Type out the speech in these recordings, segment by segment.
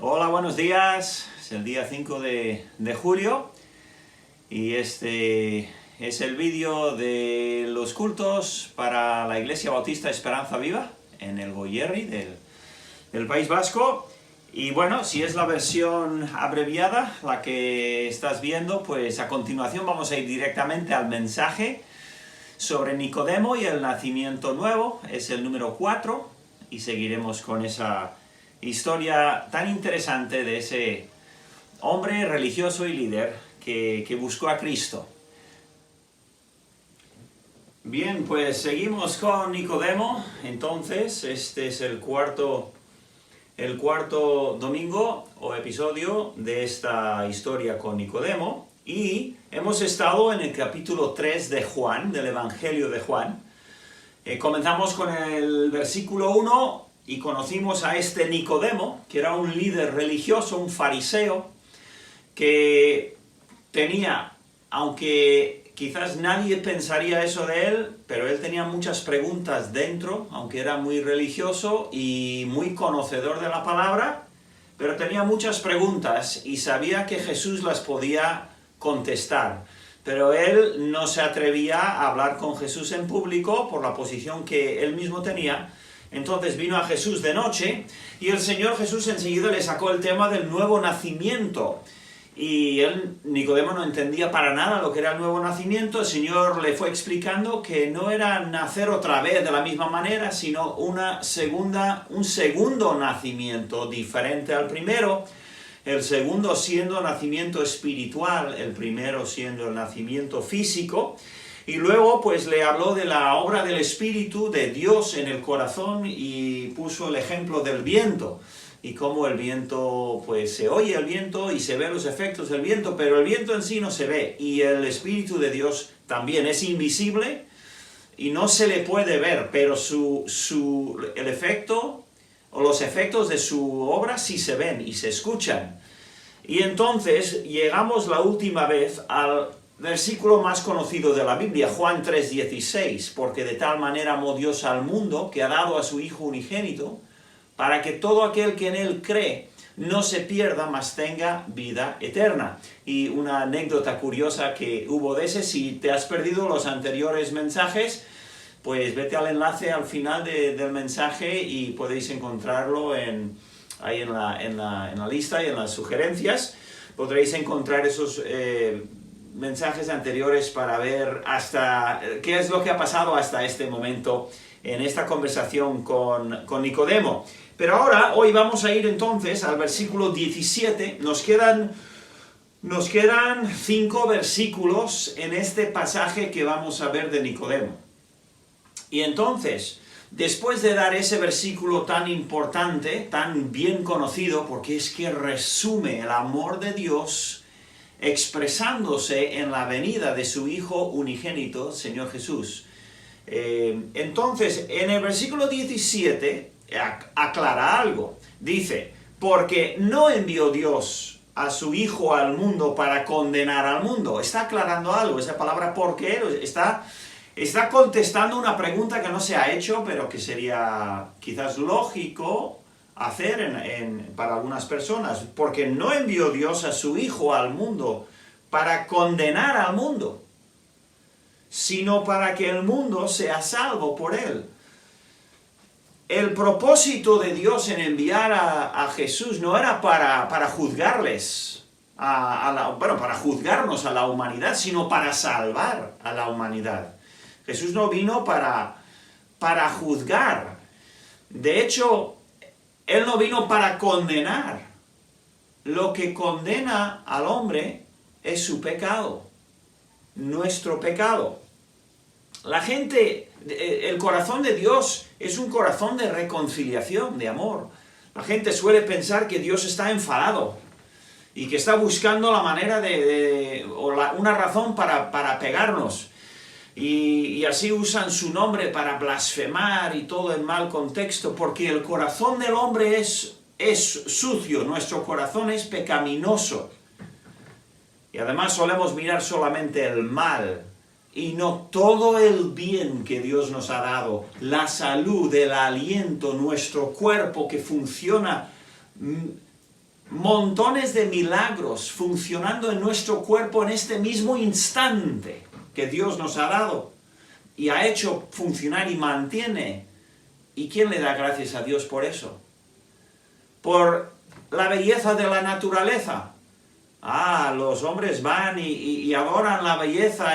Hola, buenos días. Es el día 5 de julio y este es el vídeo de los cultos para la Iglesia Bautista Esperanza Viva en el Goierri del País Vasco. Y bueno, si es la versión abreviada la que estás viendo, pues a continuación vamos a ir directamente al mensaje sobre Nicodemo y el nacimiento nuevo. Es el número 4 y seguiremos con esa historia tan interesante de ese hombre religioso y líder que buscó a Cristo. Bien, pues seguimos con Nicodemo. Entonces, este es el cuarto domingo o episodio de esta historia con Nicodemo. Y hemos estado en el capítulo 3 de Juan, del Evangelio de Juan. Comenzamos con el versículo 1 y conocimos a este Nicodemo, que era un líder religioso, un fariseo, que tenía, aunque quizás nadie pensaría eso de él, pero él tenía muchas preguntas dentro, aunque era muy religioso y muy conocedor de la palabra, pero tenía muchas preguntas y sabía que Jesús las podía contestar. Pero él no se atrevía a hablar con Jesús en público por la posición que él mismo tenía. Entonces vino a Jesús de noche y el Señor Jesús enseguida le sacó el tema del nuevo nacimiento. Y Nicodemo no entendía para nada lo que era el nuevo nacimiento. El Señor le fue explicando que no era nacer otra vez de la misma manera, sino un segundo nacimiento diferente al primero. El segundo siendo nacimiento espiritual, el primero siendo el nacimiento físico. Y luego pues le habló de la obra del Espíritu de Dios en el corazón y puso el ejemplo del viento. Y cómo el viento, pues se oye el viento y se ve los efectos del viento, pero el viento en sí no se ve. Y el Espíritu de Dios también es invisible y no se le puede ver, pero el efecto o los efectos de su obra sí se ven y se escuchan. Y entonces llegamos la última vez al versículo más conocido de la Biblia, Juan 3:16, porque de tal manera amó Dios al mundo que ha dado a su Hijo unigénito, para que todo aquel que en él cree no se pierda, mas tenga vida eterna. Y una anécdota curiosa que hubo de ese, si te has perdido los anteriores mensajes, pues vete al enlace al final del mensaje y podéis encontrarlo ahí en la lista y en las sugerencias. Podréis encontrar esos mensajes anteriores para ver hasta qué es lo que ha pasado hasta este momento en esta conversación con Nicodemo. Pero ahora, hoy vamos a ir entonces al versículo 17. Nos quedan 5 versículos en este pasaje que vamos a ver de Nicodemo. Y entonces, después de dar ese versículo tan importante, tan bien conocido, porque es que resume el amor de Dios expresándose en la venida de su Hijo unigénito, Señor Jesús. Entonces, en el versículo 17, aclara algo. Dice, porque no envió Dios a su Hijo al mundo para condenar al mundo. Está aclarando algo, esa palabra porque está contestando una pregunta que no se ha hecho, pero que sería quizás lógico hacer para algunas personas. Porque no envió Dios a su Hijo al mundo para condenar al mundo, sino para que el mundo sea salvo por él. El propósito de Dios en enviar a Jesús no era para juzgarles, para juzgarnos a la humanidad, sino para salvar a la humanidad. Jesús no vino para juzgar. De hecho, Él no vino para condenar. Lo que condena al hombre es su pecado, nuestro pecado. La gente, el corazón de Dios es un corazón de reconciliación, de amor. La gente suele pensar que Dios está enfadado y que está buscando la manera una razón para pegarnos. Y así usan su nombre para blasfemar y todo en mal contexto, porque el corazón del hombre es sucio, nuestro corazón es pecaminoso. Y además solemos mirar solamente el mal y no todo el bien que Dios nos ha dado, la salud, el aliento, nuestro cuerpo que funciona montones de milagros funcionando en nuestro cuerpo en este mismo instante que Dios nos ha dado y ha hecho funcionar y mantiene. ¿Y quién le da gracias a Dios por eso? Por la belleza de la naturaleza. Los hombres van y adoran la belleza,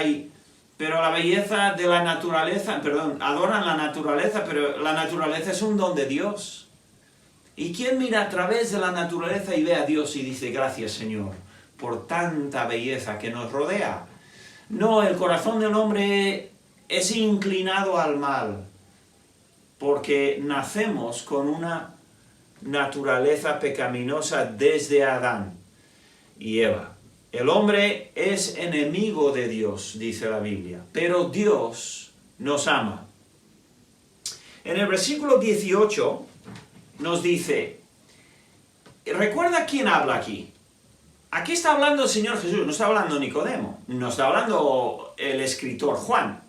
pero la belleza de la naturaleza, adoran la naturaleza, pero la naturaleza es un don de Dios. ¿Y quién mira a través de la naturaleza y ve a Dios y dice, gracias Señor, por tanta belleza que nos rodea? No, el corazón del hombre es inclinado al mal, porque nacemos con una naturaleza pecaminosa desde Adán y Eva. El hombre es enemigo de Dios, dice la Biblia, pero Dios nos ama. En el versículo 18 nos dice, recuerda quién habla aquí. Aquí está hablando el Señor Jesús, no está hablando Nicodemo, no está hablando el escritor Juan,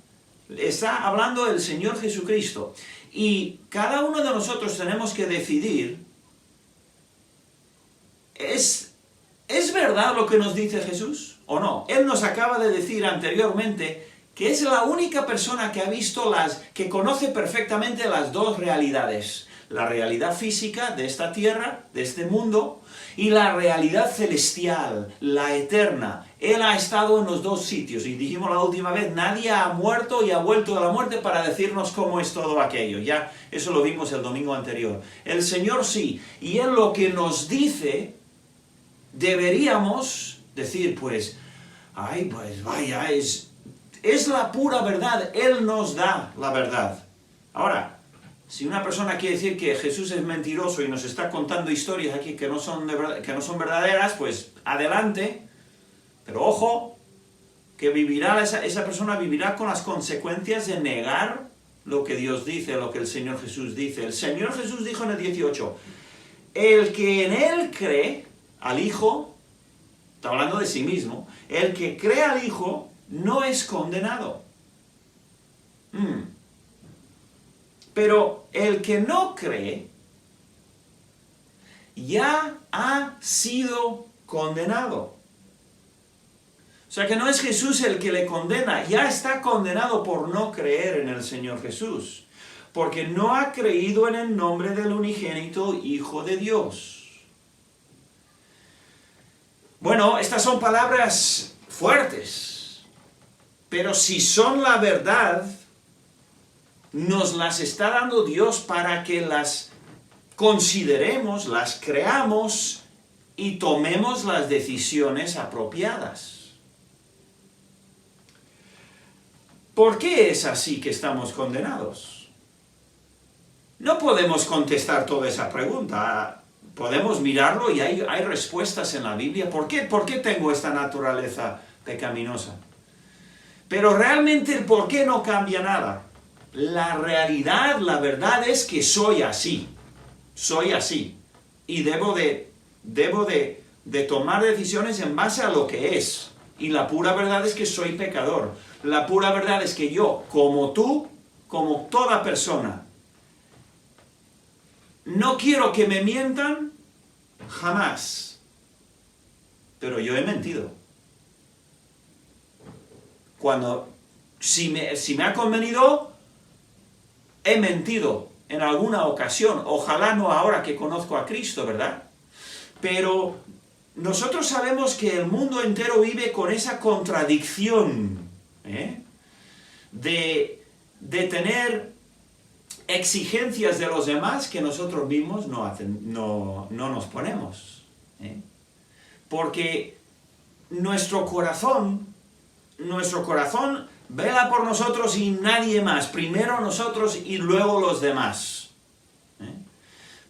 está hablando el Señor Jesucristo. Y cada uno de nosotros tenemos que decidir, ¿es verdad lo que nos dice Jesús o no? Él nos acaba de decir anteriormente que es la única persona que ha visto que conoce perfectamente las dos realidades. La realidad física de esta tierra, de este mundo, y la realidad celestial, la eterna. Él ha estado en los dos sitios, y dijimos la última vez, nadie ha muerto y ha vuelto de la muerte para decirnos cómo es todo aquello. Ya, eso lo vimos el domingo anterior. El Señor sí, y Él lo que nos dice, deberíamos decir, pues vaya, es la pura verdad, Él nos da la verdad. Ahora, si una persona quiere decir que Jesús es mentiroso y nos está contando historias aquí que no son verdaderas, pues adelante, pero ojo, que esa persona vivirá con las consecuencias de negar lo que Dios dice, lo que el Señor Jesús dice. El Señor Jesús dijo en el 18, el que en Él cree, al Hijo, está hablando de sí mismo, el que cree al Hijo no es condenado. Pero el que no cree ya ha sido condenado. O sea que no es Jesús el que le condena, ya está condenado por no creer en el Señor Jesús, porque no ha creído en el nombre del unigénito Hijo de Dios. Bueno, estas son palabras fuertes, pero si son la verdad, nos las está dando Dios para que las consideremos, las creamos y tomemos las decisiones apropiadas. ¿Por qué es así que estamos condenados? No podemos contestar toda esa pregunta. Podemos mirarlo y hay respuestas en la Biblia. ¿Por qué tengo esta naturaleza pecaminosa? Pero realmente el por qué no cambia nada. La realidad, la verdad es que soy así. Soy así. Y debo de tomar decisiones en base a lo que es. Y la pura verdad es que soy pecador. La pura verdad es que yo, como tú, como toda persona, no quiero que me mientan jamás. Pero yo he mentido. Si me ha convenido, he mentido en alguna ocasión. Ojalá no ahora que conozco a Cristo, ¿verdad? Pero nosotros sabemos que el mundo entero vive con esa contradicción, de tener exigencias de los demás que nosotros mismos no nos ponemos. Porque nuestro corazón vela por nosotros y nadie más. Primero nosotros y luego los demás.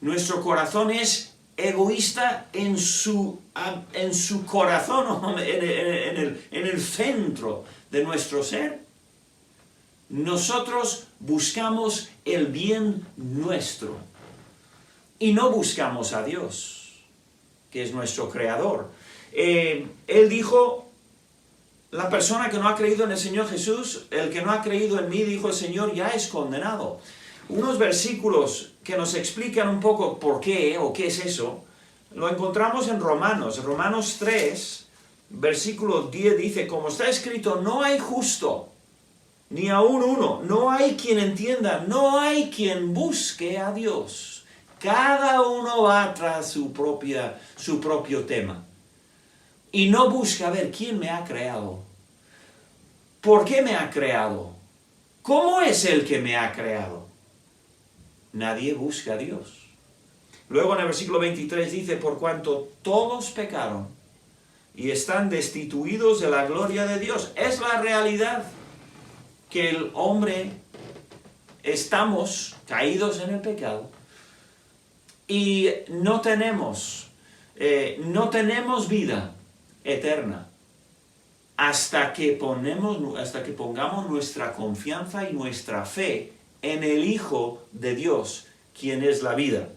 Nuestro corazón es egoísta en su corazón, en el centro de nuestro ser. Nosotros buscamos el bien nuestro y no buscamos a Dios, que es nuestro creador. Él dijo, la persona que no ha creído en el Señor Jesús, el que no ha creído en mí, dijo el Señor, ya es condenado. Unos versículos que nos explican un poco por qué o qué es eso. lo encontramos en Romanos. Romanos 3, versículo 10 dice, como está escrito, no hay justo, ni aun uno, no hay quien entienda, no hay quien busque a Dios. Cada uno va tras su propio tema. Y no busca a ver quién me ha creado. ¿Por qué me ha creado? ¿Cómo es el que me ha creado? Nadie busca a Dios. Luego en el versículo 23 dice, por cuanto todos pecaron y están destituidos de la gloria de Dios. Es la realidad que el hombre estamos caídos en el pecado y no tenemos vida eterna hasta que pongamos nuestra confianza y nuestra fe en el Hijo de Dios, quien es la vida.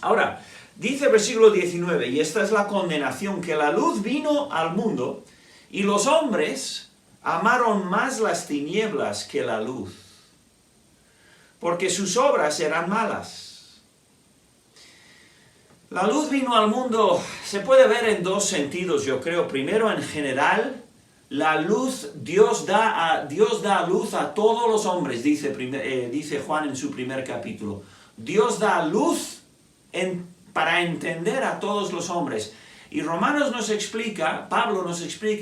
Ahora, dice el versículo 19, y esta es la condenación, que la luz vino al mundo, y los hombres amaron más las tinieblas que la luz, porque sus obras eran malas. La luz vino al mundo, se puede ver en dos sentidos, yo creo. Primero, en general, la luz, Dios da luz a todos los hombres, dice Juan en su primer capítulo. Dios da luz para entender a todos los hombres. Y Pablo nos explica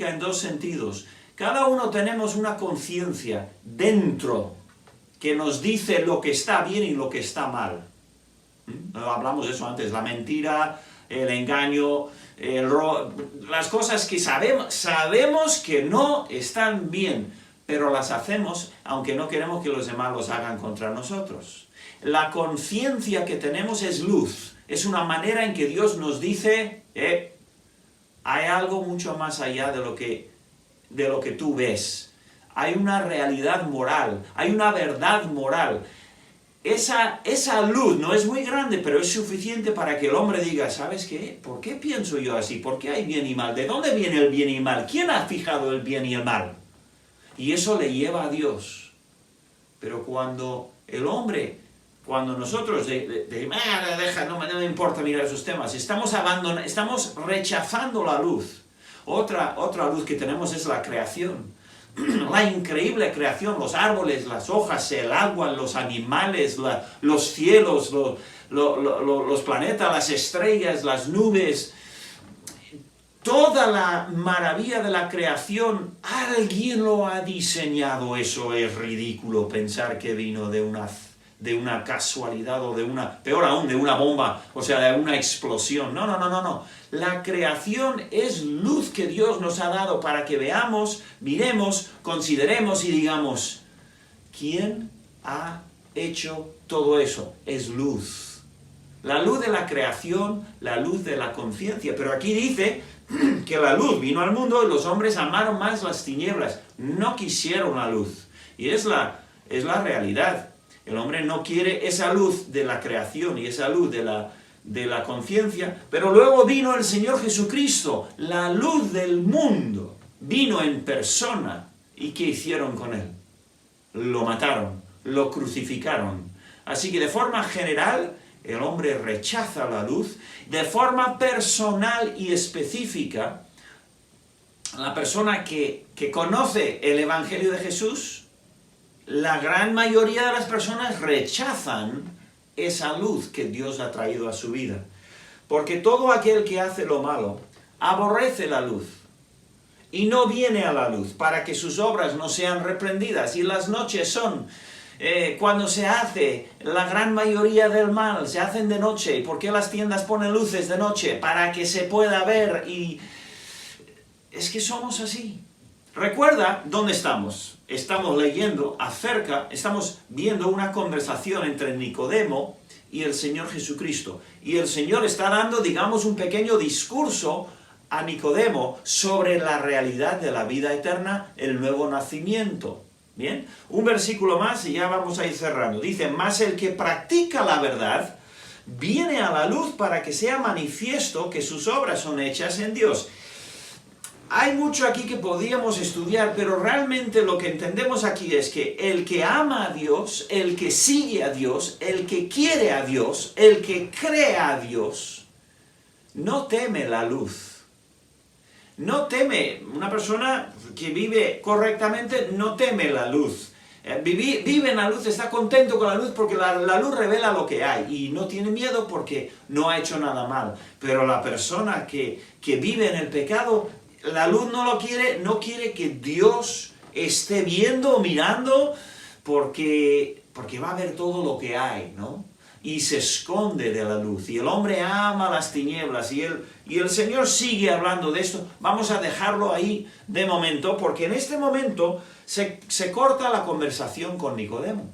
en dos sentidos. Cada uno tenemos una conciencia dentro que nos dice lo que está bien y lo que está mal. Hablamos de eso antes, la mentira, el engaño, las cosas que sabemos que no están bien, pero las hacemos aunque no queremos que los demás los hagan contra nosotros. La conciencia que tenemos es luz, es una manera en que Dios nos dice, hay algo mucho más allá de lo que tú ves. Hay una realidad moral, hay una verdad moral. Esa luz no es muy grande, pero es suficiente para que el hombre diga, ¿sabes qué? ¿Por qué pienso yo así? ¿Por qué hay bien y mal? ¿De dónde viene el bien y el mal? ¿Quién ha fijado el bien y el mal? Y eso le lleva a Dios. Pero cuando nosotros, no me importa mirar esos temas, estamos rechazando la luz. Otra luz que tenemos es la creación. La increíble creación, los árboles, las hojas, el agua, los animales, los cielos, los planetas, las estrellas, las nubes. Toda la maravilla de la creación, alguien lo ha diseñado. Eso es ridículo pensar que vino de una casualidad o peor aún, de una bomba, o sea, de una explosión. No. La creación es luz que Dios nos ha dado para que veamos, miremos, consideremos y digamos, ¿quién ha hecho todo eso? Es luz. La luz de la creación, la luz de la conciencia. Pero aquí dice que la luz vino al mundo y los hombres amaron más las tinieblas. No quisieron la luz. Y es la realidad. El hombre no quiere esa luz de la creación y esa luz de la conciencia, pero luego vino el Señor Jesucristo, la luz del mundo, vino en persona. ¿Y qué hicieron con él? Lo mataron, lo crucificaron. Así que de forma general, el hombre rechaza la luz. De forma personal y específica, la persona que conoce el Evangelio de Jesús, la gran mayoría de las personas rechazan esa luz que Dios ha traído a su vida. Porque todo aquel que hace lo malo aborrece la luz y no viene a la luz para que sus obras no sean reprendidas. Y las noches son cuando se hace la gran mayoría del mal, se hacen de noche. ¿Y por qué las tiendas ponen luces de noche? Para que se pueda ver. Y es que somos así. Recuerda dónde estamos. Estamos leyendo estamos viendo una conversación entre Nicodemo y el Señor Jesucristo. Y el Señor está dando, digamos, un pequeño discurso a Nicodemo sobre la realidad de la vida eterna, el nuevo nacimiento. Bien, un versículo más y ya vamos a ir cerrando. Dice, mas el que practica la verdad viene a la luz para que sea manifiesto que sus obras son hechas en Dios. Hay mucho aquí que podríamos estudiar, pero realmente lo que entendemos aquí es que el que ama a Dios, el que sigue a Dios, el que quiere a Dios, el que cree a Dios, no teme la luz. No teme, una persona que vive correctamente no teme la luz. Vive en la luz, está contento con la luz porque la luz revela lo que hay y no tiene miedo porque no ha hecho nada mal. Pero la persona que vive en el pecado, la luz no lo quiere, no quiere que Dios esté viendo o mirando porque va a ver todo lo que hay, ¿no? Y se esconde de la luz, y el hombre ama las tinieblas, y el Señor sigue hablando de esto. Vamos a dejarlo ahí de momento, porque en este momento se corta la conversación con Nicodemo.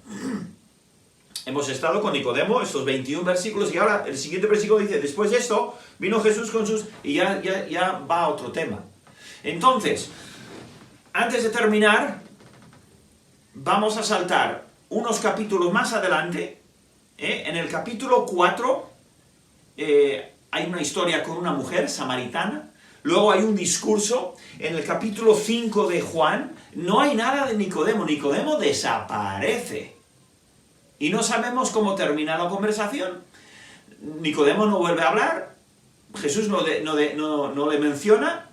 Hemos estado con Nicodemo, estos 21 versículos, y ahora el siguiente versículo dice, después de esto, vino Jesús con sus... y ya va a otro tema. Entonces, antes de terminar, vamos a saltar unos capítulos más adelante. En el capítulo 4 hay una historia con una mujer samaritana, luego hay un discurso. En el capítulo 5 de Juan no hay nada de Nicodemo, Nicodemo desaparece. Y no sabemos cómo termina la conversación. Nicodemo no vuelve a hablar, Jesús no le menciona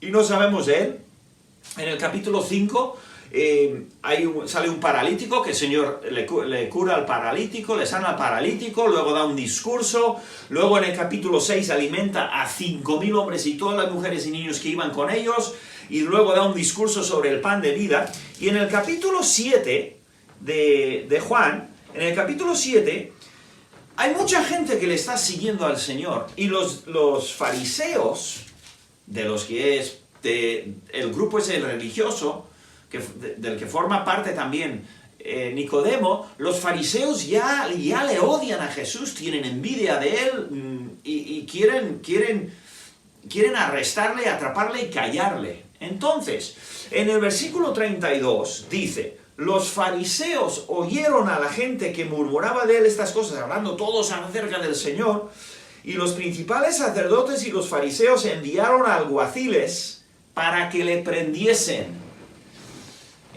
y no sabemos de él. En el capítulo 5... sale un paralítico, que el Señor le cura al paralítico, le sana al paralítico, luego da un discurso, luego en el capítulo 6 alimenta a 5.000 hombres y todas las mujeres y niños que iban con ellos, y luego da un discurso sobre el pan de vida. Y en el capítulo 7 de Juan, en el capítulo 7, hay mucha gente que le está siguiendo al Señor, y los fariseos, de los que es el grupo ese religioso, del que forma parte también Nicodemo, los fariseos ya le odian a Jesús, tienen envidia de él y quieren arrestarle, atraparle y callarle. Entonces, en el versículo 32 dice, los fariseos oyeron a la gente que murmuraba de él estas cosas, hablando todos acerca del Señor, y los principales sacerdotes y los fariseos enviaron a alguaciles para que le prendiesen.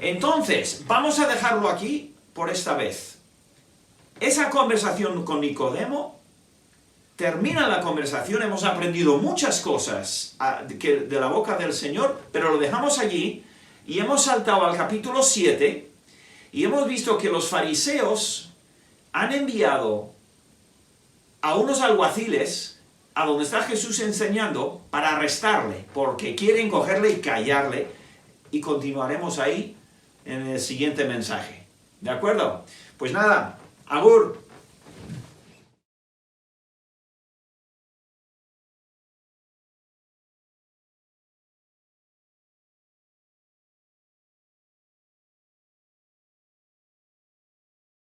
Entonces, vamos a dejarlo aquí por esta vez. Esa conversación con Nicodemo, termina la conversación, hemos aprendido muchas cosas de la boca del Señor, pero lo dejamos allí, y hemos saltado al capítulo 7, y hemos visto que los fariseos han enviado a unos alguaciles a donde está Jesús enseñando para arrestarle, porque quieren cogerle y callarle, y continuaremos ahí en el siguiente mensaje. ¿De acuerdo? Pues nada, agur.